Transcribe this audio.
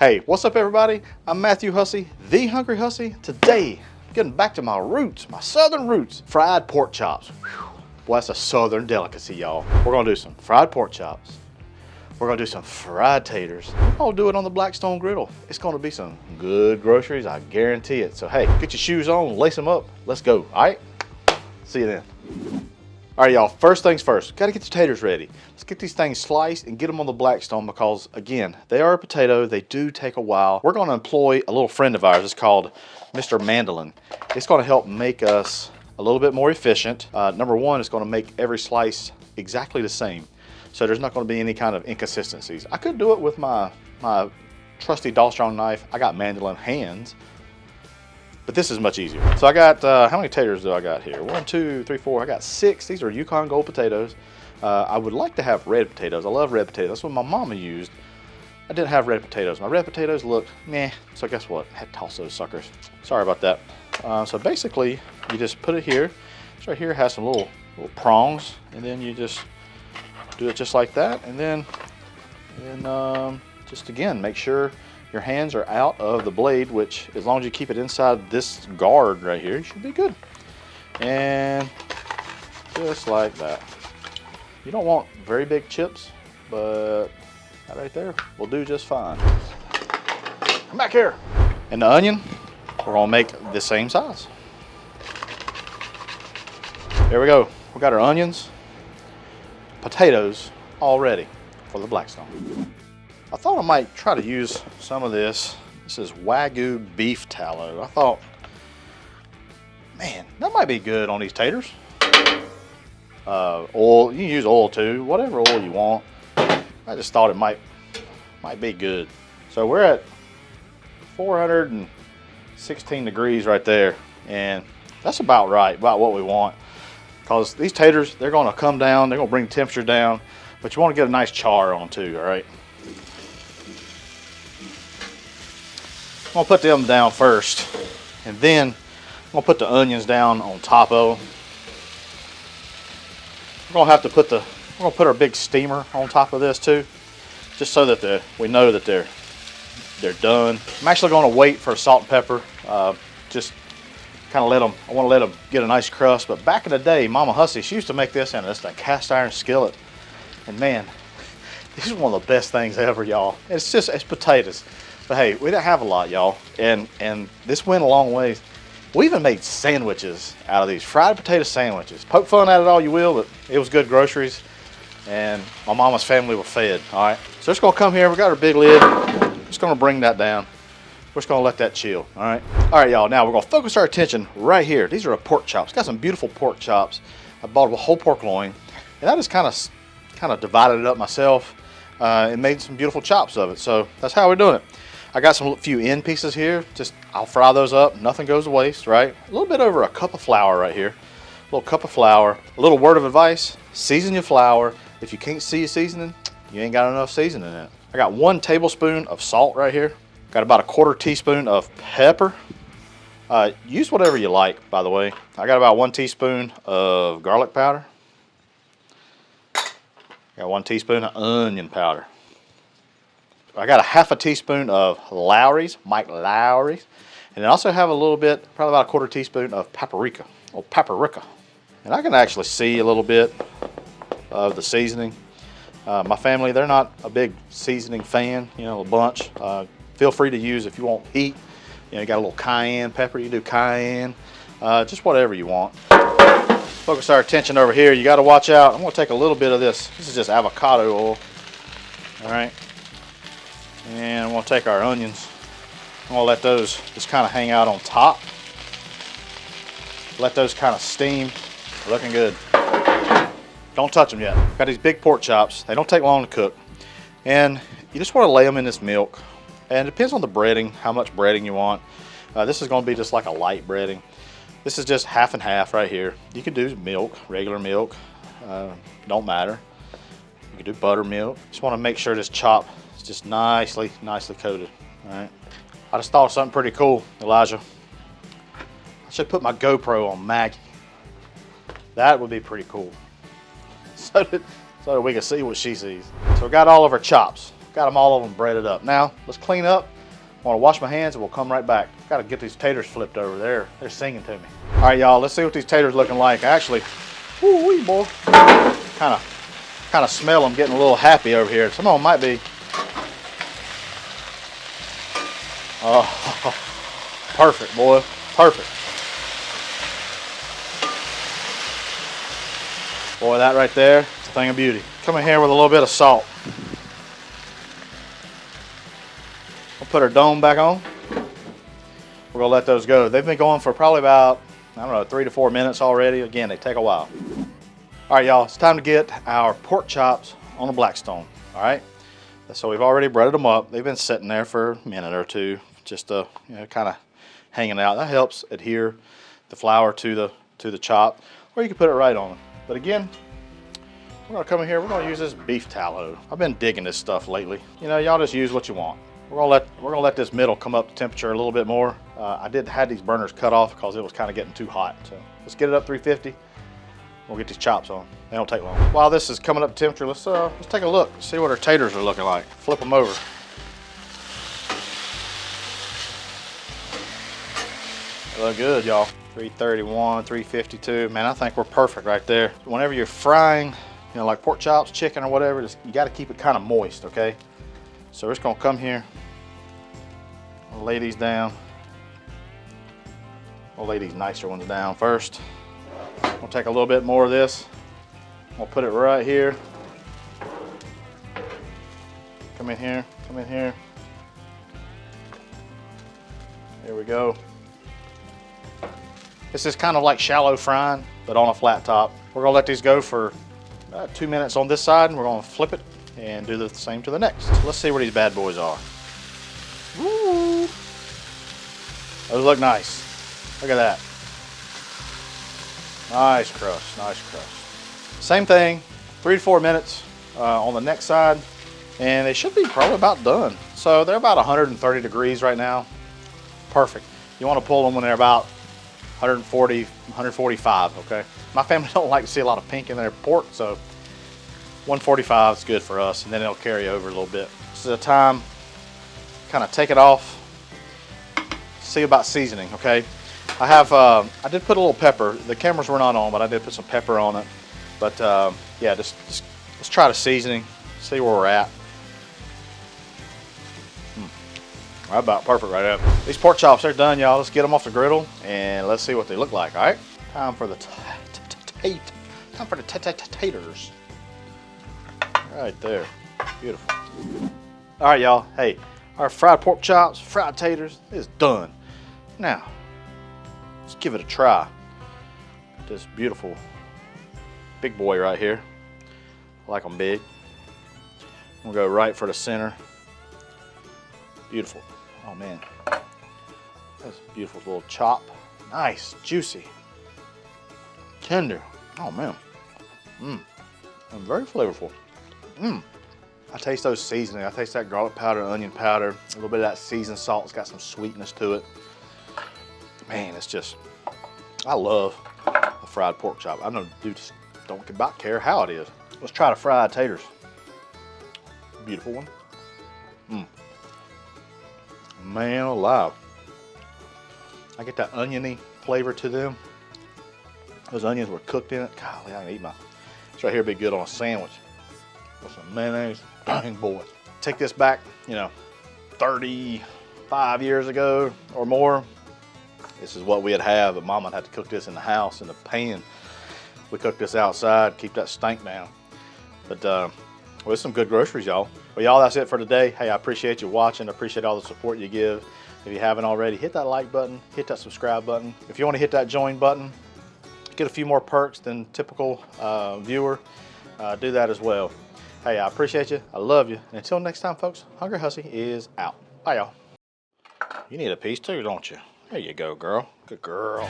Hey, what's up everybody? I'm Matthew Hussey, the Hungry Hussey. Today, getting back to my roots, my southern roots. Fried pork chops. Whew. Boy, that's a southern delicacy, y'all. We're gonna do some fried pork chops. We're gonna do some fried taters. I'll do it on the Blackstone griddle. It's gonna be some good groceries, I guarantee it. So hey, get your shoes on, lace them up, let's go, all right? See you then. All right, y'all, first things first, gotta get the taters ready. Let's get these things sliced and get them on the Blackstone because, again, they are a potato. They do take a while. We're gonna employ a little friend of ours. It's called Mr. Mandolin. It's gonna help make us a little bit more efficient. Number one, it's gonna make every slice exactly the same. So there's not gonna be any kind of inconsistencies. I could do it with my trusty Dawstrong knife. I got mandolin hands. But this is much easier. So I got, how many taters do I got here? 1, 2, 3, 4, I got 6. These are Yukon Gold potatoes. I would like to have red potatoes. I love red potatoes. That's what my mama used. I didn't have red potatoes. My red potatoes looked meh. So guess what? I had to toss those suckers. Sorry about that. So basically, you just put it here. This right here has some little prongs. And then you just do it just like that. And then just again, make sure your hands are out of the blade, which as long as you keep it inside this guard right here, you should be good. And just like that. You don't want very big chips, but that right there will do just fine. Come back here. And the onion, we're gonna make the same size. There we go. We got our onions, potatoes all ready for the Blackstone. I thought I might try to use some of this. This is Wagyu beef tallow. I thought, man, that might be good on these taters. Oil, you can use oil too, whatever oil you want. I just thought it might be good. So we're at 416 degrees right there. And that's about right, about what we want. Because these taters, they're gonna come down, they're gonna bring the temperature down, but you wanna get a nice char on too, all right? I'm gonna put them down first, and then I'm gonna put the onions down on top of them. We're gonna put our big steamer on top of this too, just so that we know that they're done. I'm actually gonna wait for salt and pepper, just kind of I wanna let them get a nice crust. But back in the day, Mama Hussey, she used to make this in a cast iron skillet, and man, this is one of the best things ever, y'all. It's potatoes. But hey, we didn't have a lot, y'all, and this went a long way. We even made sandwiches out of these, fried potato sandwiches. Poke fun at it all you will, but it was good groceries, and my mama's family were fed, all right? So it's gonna come here, we got our big lid, just gonna bring that down. We're just gonna let that chill, all right? All right, y'all, now we're gonna focus our attention right here. These are pork chops, got some beautiful pork chops. I bought a whole pork loin, and I just kind of divided it up myself and made some beautiful chops of it, so that's how we're doing it. I got a few end pieces here. I'll fry those up. Nothing goes to waste, right? A little bit over a cup of flour right here. A little cup of flour. A little word of advice, season your flour. If you can't see your seasoning, you ain't got enough seasoning in it. I got 1 tablespoon of salt right here. Got about a 1/4 teaspoon of pepper. Use whatever you like, by the way. I got about 1 teaspoon of garlic powder. Got 1 teaspoon of onion powder. I got a 1/2 teaspoon of Lowry's, Mike Lowry's, and I also have a little bit, probably about a 1/4 teaspoon of paprika, or paprika. And I can actually see a little bit of the seasoning. My family, they're not a big seasoning fan, you know, a bunch. Feel free to use if you want heat. You know, you got a little cayenne pepper, you do cayenne, just whatever you want. Focus our attention over here. You got to watch out. I'm going to take a little bit of this. This is just avocado oil, all right? And I'm going to take our onions. I'm going to let those just kind of hang out on top. Let those kind of steam. They're looking good. Don't touch them yet. Got these big pork chops. They don't take long to cook. And you just want to lay them in this milk. And it depends on the breading, how much breading you want. This is going to be just like a light breading. This is just half and half right here. You can do milk, regular milk. Don't matter. You can do buttermilk. Just want to make sure this chop just nicely coated. All right. I just thought of something pretty cool, Elijah. I should put my GoPro on Maggie. That would be pretty cool. So that we can see what she sees. So we got all of our chops. Got them all of them breaded up. Now, let's clean up. I want to wash my hands and we'll come right back. Got to get these taters flipped over there. They're singing to me. All right, y'all, let's see what these taters looking like. Actually, woo-wee, boy. Kind of smell them getting a little happy over here. Some of them might be. Oh, perfect, boy, perfect. Boy, that right there, it's a thing of beauty. Come in here with a little bit of salt. We'll put our dome back on. We're gonna let those go. They've been going for probably about, I don't know, 3 to 4 minutes already. Again, they take a while. All right, y'all, it's time to get our pork chops on the Blackstone, all right? So we've already breaded them up. They've been sitting there for a minute or two, just you know, kind of hanging out. That helps adhere the flour to the chop, or you can put it right on it. But again, we're gonna come in here, we're gonna use this beef tallow. I've been digging this stuff lately. You know, y'all just use what you want. We're gonna let this middle come up to temperature a little bit more. I did have these burners cut off because it was kind of getting too hot. So let's get it up 350. We'll get these chops on. They don't take long. While this is coming up to temperature, let's take a look, see what our taters are looking like. Flip them over. They look good, y'all. 331, 352. Man, I think we're perfect right there. Whenever you're frying, you know, like pork chops, chicken or whatever, you got to keep it kind of moist, okay? So we're just gonna come here. I'll lay these down. We'll lay these nicer ones down first. We'll take a little bit more of this. We'll put it right here. Come in here, come in here. There we go. This is kind of like shallow frying, but on a flat top. We're gonna let these go for about 2 minutes on this side, and we're gonna flip it and do the same to the next. So let's see where these bad boys are. Woo! Those look nice. Look at that. Nice crust, nice crust. Same thing, 3 to 4 minutes on the next side, and they should be probably about done. So they're about 130 degrees right now. Perfect. You want to pull them when they're about 140, 145, okay? My family don't like to see a lot of pink in their pork, so 145 is good for us, and then it'll carry over a little bit. This is a time, kind of take it off, see about seasoning, okay? I did put a little pepper. The cameras were not on, but I did put some pepper on it. But yeah, just let's try the seasoning, see where we're at. Right about perfect right there. These pork chops, they're done, y'all. Let's get them off the griddle and let's see what they look like, all right? Time for the taters. Right there, beautiful. All right, y'all, hey, our fried pork chops, fried taters is done. Now, let's give it a try. This beautiful big boy right here. I like them big. We'll go right for the center. Beautiful. Oh man, that's a beautiful little chop. Nice, juicy, tender. Oh man, and very flavorful. I taste those seasoning. I taste that garlic powder, onion powder, a little bit of that seasoned salt. It's got some sweetness to it. Man, it's just, I love a fried pork chop. I know dudes don't about care how it is. Let's try the fried taters. Beautiful one. Man alive. I get that oniony flavor to them. Those onions were cooked in it. Golly, I can eat this right here be good on a sandwich with some mayonnaise. Dang boy. Take this back, you know, 35 years ago or more. This is what we'd have, but Mama had to cook this in the house in the pan. We cooked this outside, keep that stink down. But well, it's some good groceries, y'all. Well, y'all, that's it for today. Hey, I appreciate you watching. I appreciate all the support you give. If you haven't already, hit that like button, hit that subscribe button. If you want to hit that join button, get a few more perks than typical viewer, do that as well. Hey, I appreciate you. I love you. And until next time, folks, Hungry Hussey is out. Bye, y'all. You need a piece too, don't you? There you go, girl. Good girl.